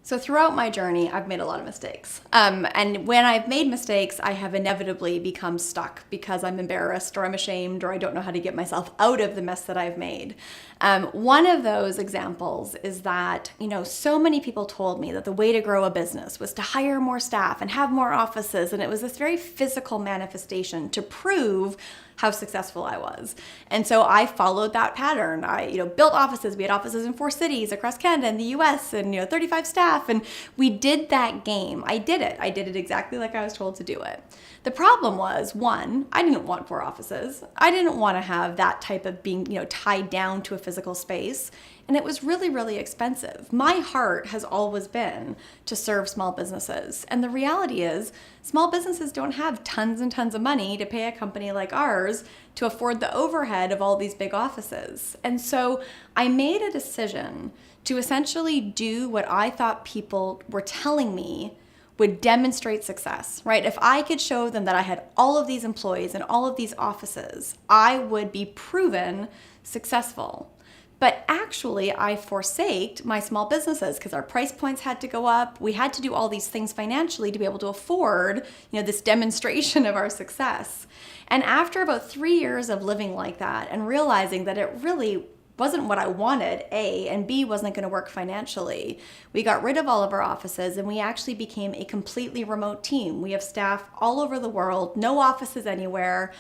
So throughout my journey, I've made a lot of mistakes. And when I've made mistakes, I have inevitably become stuck because I'm embarrassed or I'm ashamed or I don't know how to get myself out of the mess that I've made. One of those examples is that, so many people told me that the way to grow a business was to hire more staff and have more offices. And it was this very physical manifestation to prove how successful I was. And so I followed that pattern. I, built offices. We had offices in 4 cities across Canada and the US and, 35 staff. And we did that game. I did it. I did it exactly like I was told to do it. The problem was, one, I didn't want 4 offices. I didn't want to have that type of being, tied down to a physical space. And it was really, really expensive. My heart has always been to serve small businesses. And the reality is, small businesses don't have tons and tons of money to pay a company like ours to afford the overhead of all these big offices. And so I made a decision to essentially do what I thought people were telling me would demonstrate success, right? If I could show them that I had all of these employees and all of these offices, I would be proven successful. But actually, I forsaked my small businesses because our price points had to go up. We had to do all these things financially to be able to afford, this demonstration of our success. And after about 3 years of living like that and realizing that it really wasn't what I wanted, A, and B, wasn't going to work financially, we got rid of all of our offices and we actually became a completely remote team. We have staff all over the world, no offices anywhere.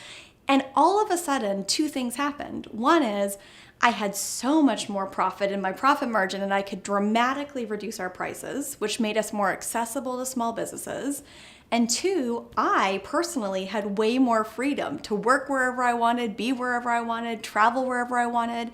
And all of a sudden, 2 things happened. One is I had so much more profit in my profit margin and I could dramatically reduce our prices, which made us more accessible to small businesses. And 2, I personally had way more freedom to work wherever I wanted, be wherever I wanted, travel wherever I wanted.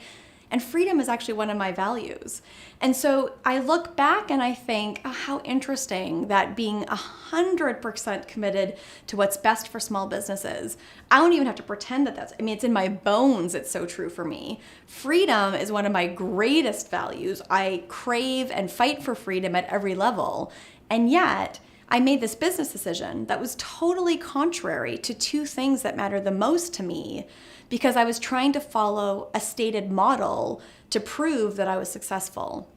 And freedom is actually one of my values. And so I look back and I think, how interesting that being 100% committed to what's best for small businesses. I don't even have to pretend that it's in my bones. It's so true for me. Freedom is one of my greatest values. I crave and fight for freedom at every level. And yet, I made this business decision that was totally contrary to 2 things that matter the most to me because I was trying to follow a stated model to prove that I was successful.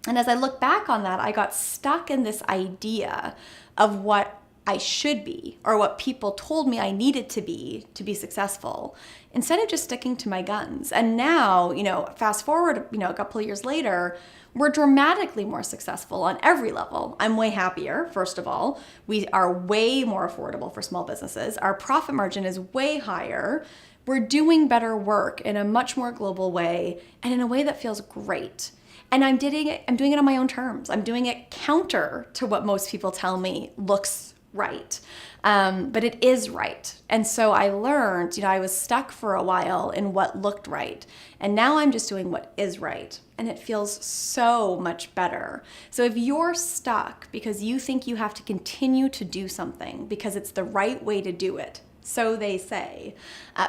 And as I look back on that, I got stuck in this idea of what I should be or what people told me I needed to be successful instead of just sticking to my guns. And now, fast forward, a couple of years later, we're dramatically more successful on every level. I'm way happier, first of all. We are way more affordable for small businesses. Our profit margin is way higher. We're doing better work in a much more global way and in a way that feels great. And I'm doing it on my own terms. I'm doing it counter to what most people tell me looks right. But it is right. And so I learned, I was stuck for a while in what looked right. And now I'm just doing what is right. And it feels so much better. So if you're stuck because you think you have to continue to do something because it's the right way to do it, so they say,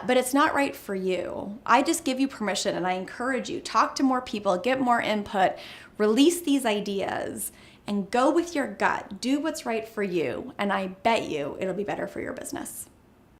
but it's not right for you, I just give you permission and I encourage you, talk to more people, get more input, release these ideas, and go with your gut. Do what's right for you, and I bet you it'll be better for your business.